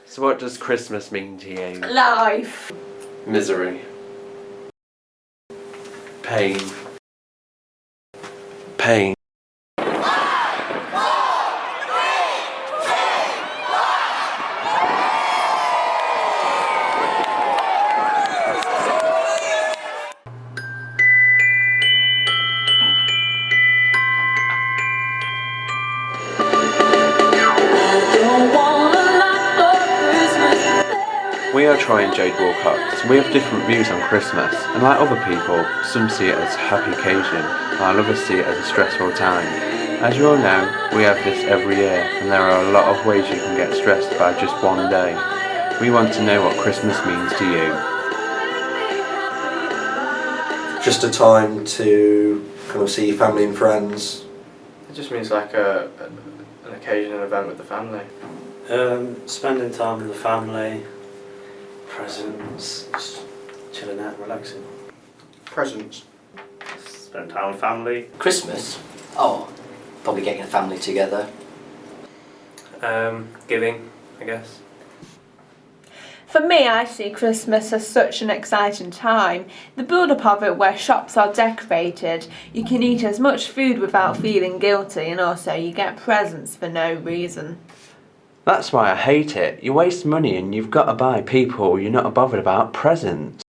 So what does Christmas mean to you? Life. Misery. Pain. Pain. We are Troy and Jade Wilcox. We have different views on Christmas, and like other people, some see it as a happy occasion, while others see it as a stressful time. As you all know, we have this every year, and there are a lot of ways you can get stressed by just one day. We want to know what Christmas means to you. Just a time to kind of see family and friends. It just means like an occasion, an event with the family. Spending time with the family, presents, just chilling out and relaxing. Presents. Spend time with family. Christmas? Oh, probably getting the family together. Giving, I guess. For me, I see Christmas as such an exciting time. The build-up of it, where shops are decorated, you can eat as much food without feeling guilty, and also you get presents for no reason. That's why I hate it. You waste money and you've got to buy people you're not bothered about presents.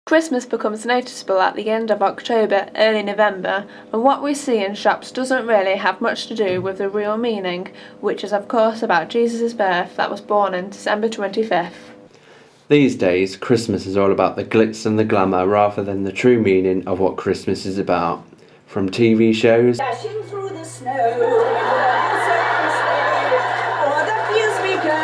Christmas becomes noticeable at the end of October, early November, and what we see in shops doesn't really have much to do with the real meaning, which is of course about Jesus' birth that was born on December 25th. These days, Christmas is all about the glitz and the glamour rather than the true meaning of what Christmas is about. From TV shows, Dashing through the snow, o'er the fields we go,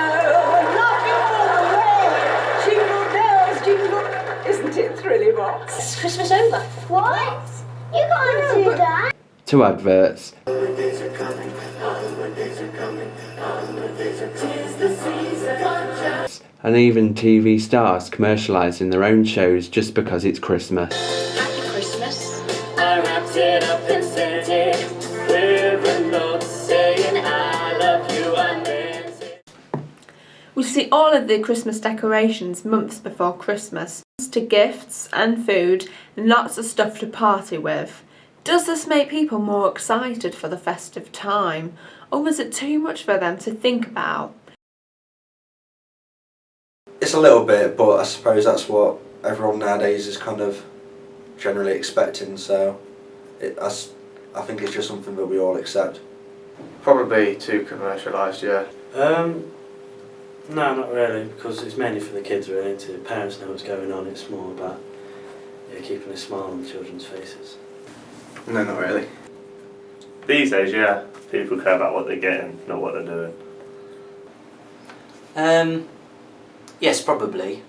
laughing all the way. Jingle bells, jingle, isn't it thrilling, Ross? It's Christmas over. What? You can't do that. to adverts, and even TV stars commercialising their own shows just because it's Christmas. Happy Christmas. I wrapped it up and sent it with a note saying I love you and meant it. We see all of the Christmas decorations months before Christmas, to gifts and food and lots of stuff to party with. Does this make people more excited for the festive time, or was it too much for them to think about? It's a little bit, but I suppose that's what everyone nowadays is kind of generally expecting, so I think it's just something that we all accept. Probably too commercialised, yeah. No, not really, because it's mainly for the kids really, to parents know what's going on. It's more about keeping a smile on the children's faces. No, not really. These days, yeah, people care about what they're getting, not what they're doing. Yes, probably.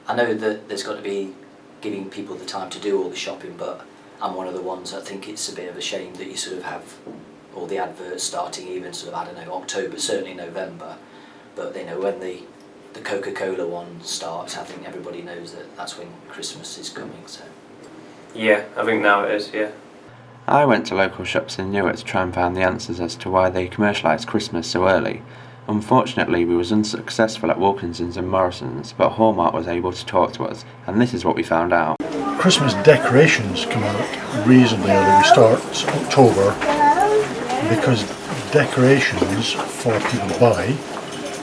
I know that there's got to be giving people the time to do all the shopping, but I'm one of the ones that think it's a bit of a shame that you sort of have all the adverts starting even sort of, I don't know, October, certainly November. But you know, when the Coca-Cola one starts, I think everybody knows that that's when Christmas is coming. So. Yeah, I think now it is, yeah. I went to local shops in Newark to try and find the answers as to why they commercialise Christmas so early. Unfortunately, we was unsuccessful at Wilkinson's and Morrison's, but Hallmark was able to talk to us, and this is what we found out. Christmas decorations come out reasonably early. We start October because decorations for people to buy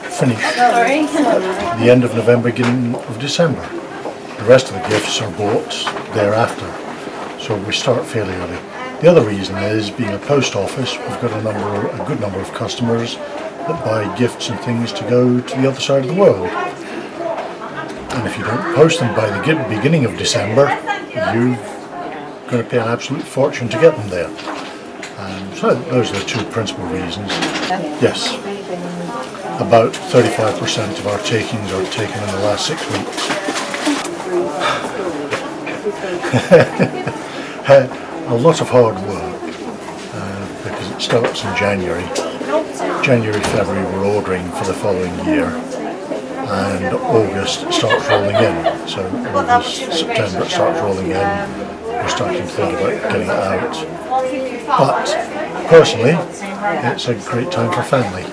finish at the end of November, beginning of December. The rest of the gifts are bought thereafter, so we start fairly early. The other reason is, being a post office, we've got a good number of customers that buy gifts and things to go to the other side of the world. And if you don't post them by the beginning of December, you're going to pay an absolute fortune to get them there. So those are the two principal reasons. Yes, about 35% of our takings are taken in the last 6 weeks. A lot of hard work, because it starts in January. January, February we're ordering for the following year, and August it starts rolling in. So August, September it starts rolling in. We're starting to think about getting it out. But personally, it's a great time for family.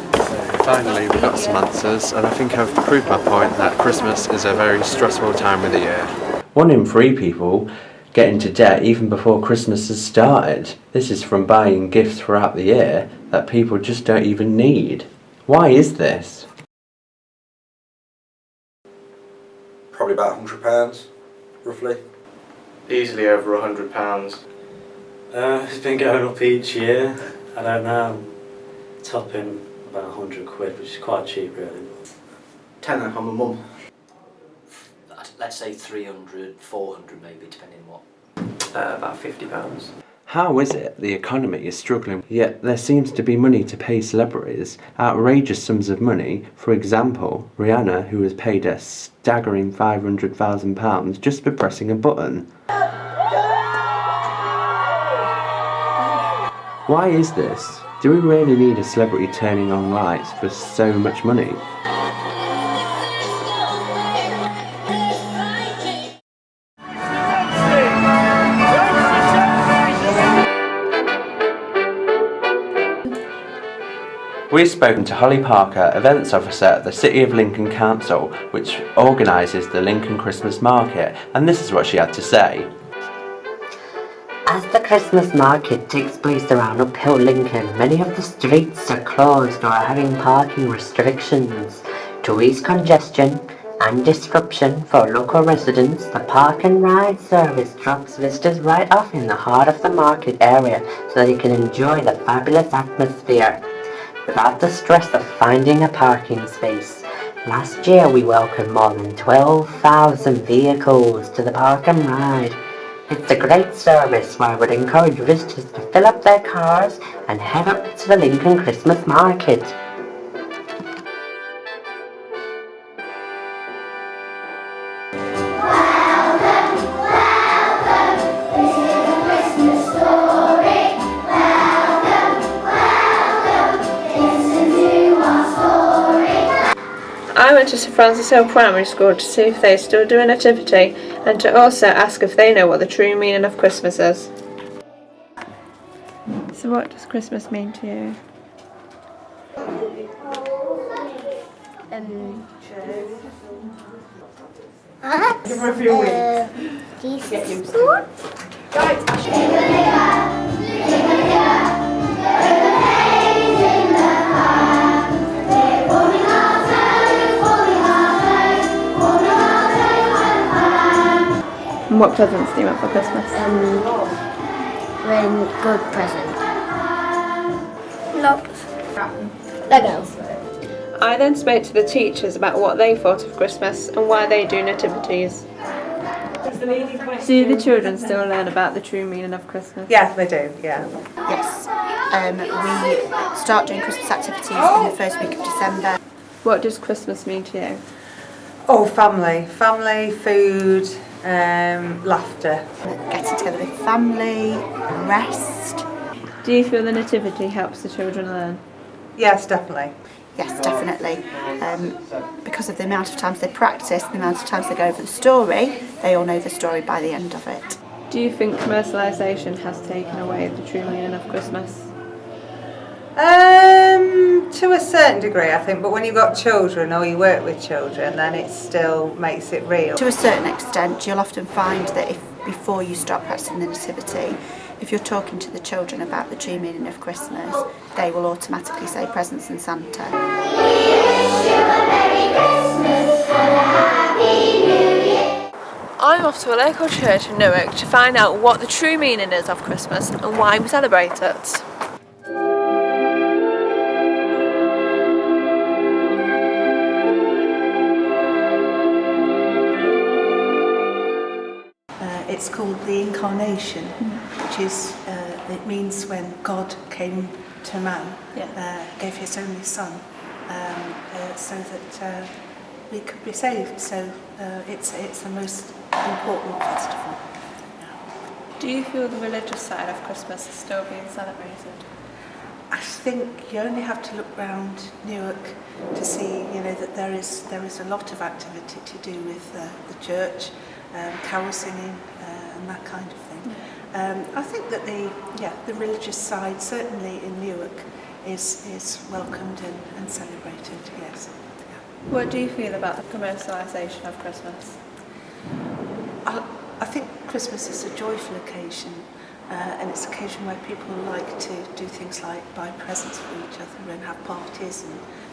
finally we got some answers, and I think I've proved my point that Christmas is a very stressful time of the year. 1 in 3 people get into debt even before Christmas has started. This is from buying gifts throughout the year that people just don't even need. Why is this? Probably about £100, roughly. Easily over £100. It's been going up each year. I don't know. Topping about 100 quid, which is quite cheap really. Tenner on my mum. Let's say 300, 400 maybe, depending what. About £50. How is it the economy is struggling, yet there seems to be money to pay celebrities outrageous sums of money? For example, Rihanna, who was paid a staggering £500,000 just for pressing a button. Why is this? Do we really need a celebrity turning on lights for so much money? We've spoken to Holly Parker, Events Officer at the City of Lincoln Council, which organises the Lincoln Christmas Market, and this is what she had to say. As the Christmas market takes place around Uphill Lincoln, many of the streets are closed or are having parking restrictions. To ease congestion and disruption for local residents, the Park and Ride service drops visitors right off in the heart of the market area so they can enjoy the fabulous atmosphere without the stress of finding a parking space. Last year we welcomed more than 12,000 vehicles to the Park and Ride. It's a great service where I would encourage visitors to fill up their cars and head up to the Lincoln Christmas Market. I went to Sir Francis Hill Primary School to see if they still do a nativity and to also ask if they know what the true meaning of Christmas is. So what does Christmas mean to you? Give her a few weeks. Get used to And what presents do you want for Christmas? Good present. Lots. Lego. I then spoke to the teachers about what they thought of Christmas and why they do nativities. Do the children still learn about the true meaning of Christmas? Yeah, they do, yeah. Yes. We start doing Christmas activities in the first week of December. What does Christmas mean to you? Oh, family. Family, food, laughter. Getting together with family, rest. Do you feel the nativity helps the children learn? Yes, definitely. Yes, definitely. Because of the amount of times they practice, the amount of times they go over the story, they all know the story by the end of it. Do you think commercialisation has taken away the true meaning of Christmas? To a certain degree, I think, but when you've got children or you work with children, then it still makes it real. To a certain extent, you'll often find that if before you start practicing the nativity, if you're talking to the children about the true meaning of Christmas, they will automatically say presents and Santa. I'm off to a local church in Newark to find out what the true meaning is of Christmas and why we celebrate it. It's called the Incarnation, which is, it means when God came to man, gave his only son, so that we could be saved. So it's the most important festival. Do you feel the religious side of Christmas is still being celebrated? I think you only have to look round Newark to see, that there is a lot of activity to do with the church, carol singing, and that kind of thing. I think that the religious side, certainly in Newark, is welcomed and celebrated, yes. What do you feel about the commercialisation of Christmas? I think Christmas is a joyful occasion, and it's an occasion where people like to do things like buy presents for each other and have parties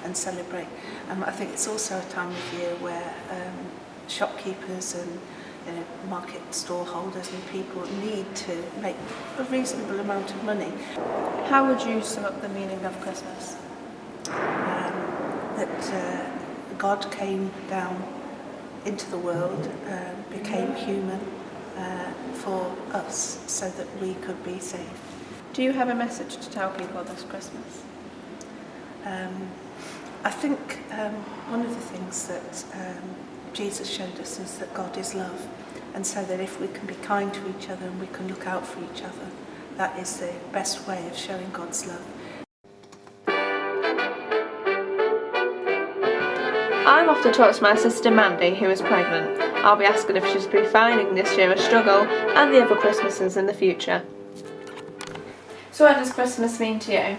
and celebrate. I think it's also a time of year where shopkeepers and market stall holders and people need to make a reasonable amount of money. How would you sum up the meaning of Christmas? That God came down into the world, became human for us so that we could be saved. Do you have a message to tell people this Christmas? I think one of the things that Jesus showed us is that God is love, and so that if we can be kind to each other and we can look out for each other, that is the best way of showing God's love. I'm off to talk to my sister Mandy, who is pregnant. I'll be asking if she's been finding this year a struggle and the other Christmases in the future. So what does Christmas mean to you?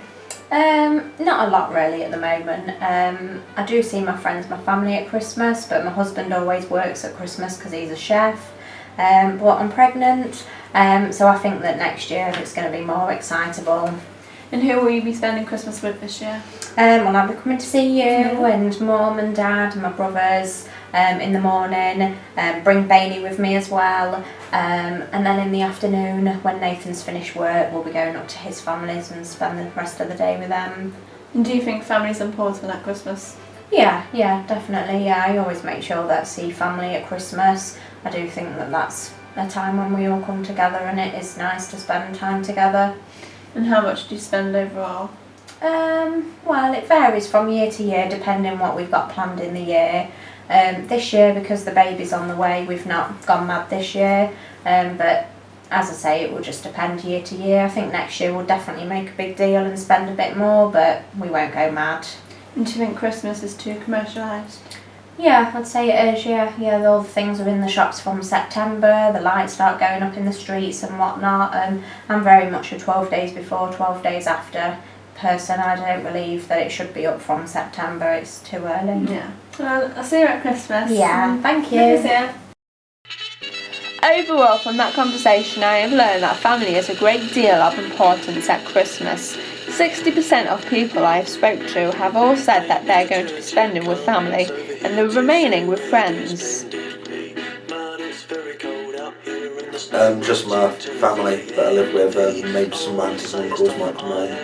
Not a lot really at the moment. I do see my friends, my family at Christmas, but my husband always works at Christmas because he's a chef. But I'm pregnant, so I think that next year it's going to be more excitable. And who will you be spending Christmas with this year? Well, I'll be coming to see you and Mum and Dad and my brothers in the morning. Bring Bailey with me as well. And then in the afternoon, when Nathan's finished work, we'll be going up to his family's and spend the rest of the day with them. And do you think family's important at Christmas? Yeah, definitely. Yeah, I always make sure that I see family at Christmas. I do think that that's a time when we all come together and it is nice to spend time together. And how much do you spend overall? Well, it varies from year to year depending what we've got planned in the year. This year, because the baby's on the way, we've not gone mad this year. But as I say, it will just depend year to year. I think next year we'll definitely make a big deal and spend a bit more, but we won't go mad. And do you think Christmas is too commercialised? Yeah, I'd say it is, yeah. All the things are in the shops from September, the lights start going up in the streets and whatnot. I'm very much a 12 days before, 12 days after person. I don't believe that it should be up from September, it's too early. Yeah. Well, I'll see you at Christmas. Yeah, thank you. Yeah. Overall, from that conversation, I have learned that family is a great deal of importance at Christmas. 60% of people I have spoke to have all said that they're going to be spending with family, and the remaining with friends. Just my family that I live with, maybe some aunties and uncles might come over.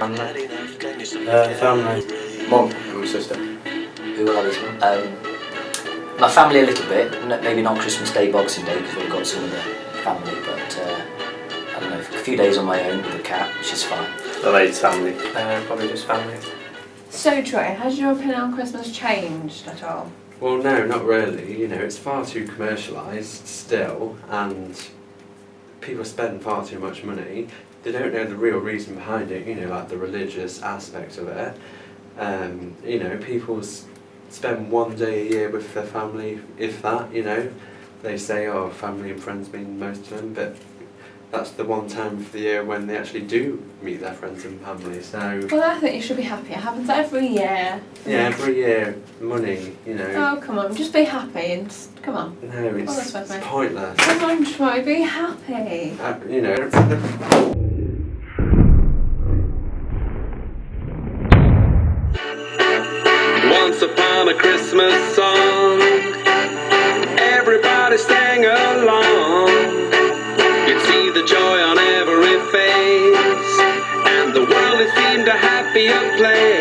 Family. Mum and sister. Who others? My family a little bit, maybe not Christmas Day, Boxing Day, because we've got some of the family, but I don't know, a few days on my own with the cat, which is fine. The late family. Probably just family. So Troy, has your opinion on Christmas changed at all? Well, no, not really. You know, it's far too commercialised still, and people spend far too much money. They don't know the real reason behind it, you know, like the religious aspect of it. You know, people spend one day a year with their family, if that, you know. They say, oh, family and friends mean most to them, but that's the one time of the year when they actually do meet their friends and family, so... Well, I think you should be happy. It happens every year. Yeah, every year, money, you know... Oh, come on, just be happy and just, come on. No, it's pointless. Come on, Troy, be happy. You know... Once upon a Christmas song, everybody sang along. You'd see the joy on every face, and the world it seemed a happier place.